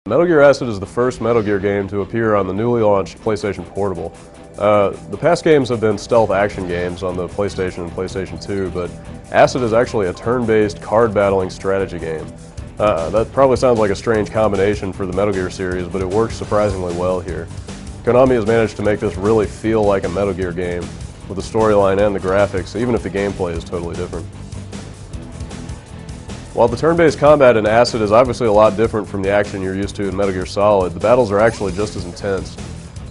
Metal Gear Acid is the first Metal Gear game to appear on the newly launched PlayStation Portable. The past games have been stealth action games on the PlayStation and PlayStation 2, but Acid is actually a turn-based card battling strategy game. That probably sounds like a strange combination for the Metal Gear series, but it works surprisingly well here. Konami has managed to make this really feel like a Metal Gear game, with the storyline and the graphics, even if the gameplay is totally different. While the turn-based combat in Acid is obviously a lot different from the action you're used to in Metal Gear Solid, the battles are actually just as intense.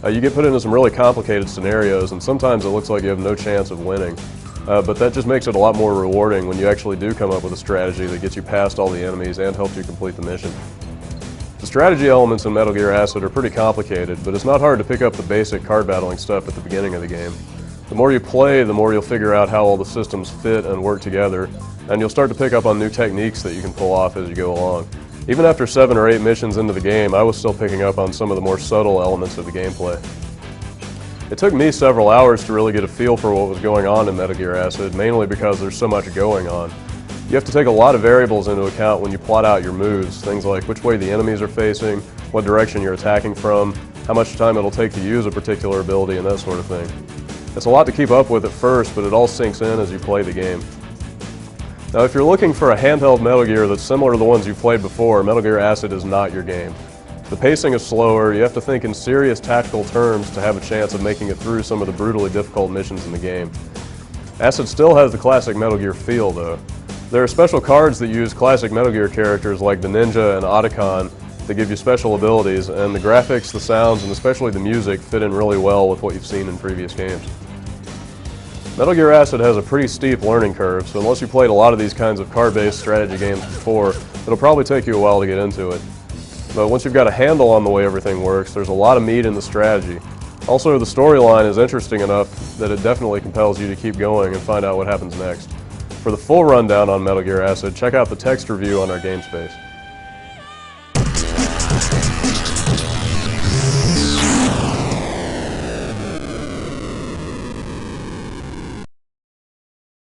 You get put into some really complicated scenarios, and sometimes it looks like you have no chance of winning. But that just makes it a lot more rewarding when you actually do come up with a strategy that gets you past all the enemies and helps you complete the mission. The strategy elements in Metal Gear Acid are pretty complicated, but it's not hard to pick up the basic card battling stuff at the beginning of the game. The more you play, the more you'll figure out how all the systems fit and work together, and you'll start to pick up on new techniques that you can pull off as you go along. Even after 7 or 8 missions into the game, I was still picking up on some of the more subtle elements of the gameplay. It took me several hours to really get a feel for what was going on in Metal Gear Acid, mainly because there's so much going on. You have to take a lot of variables into account when you plot out your moves, things like which way the enemies are facing, what direction you're attacking from, how much time it'll take to use a particular ability, and that sort of thing. It's a lot to keep up with at first, but it all sinks in as you play the game. Now, if you're looking for a handheld Metal Gear that's similar to the ones you've played before, Metal Gear Acid is not your game. The pacing is slower, you have to think in serious tactical terms to have a chance of making it through some of the brutally difficult missions in the game. Acid still has the classic Metal Gear feel, though. There are special cards that use classic Metal Gear characters like the Ninja and Otacon that give you special abilities, and the graphics, the sounds, and especially the music fit in really well with what you've seen in previous games. Metal Gear Acid has a pretty steep learning curve, so unless you played a lot of these kinds of card-based strategy games before, it'll probably take you a while to get into it. But once you've got a handle on the way everything works, there's a lot of meat in the strategy. Also, the storyline is interesting enough that it definitely compels you to keep going and find out what happens next. For the full rundown on Metal Gear Acid, check out the text review on our GameSpace.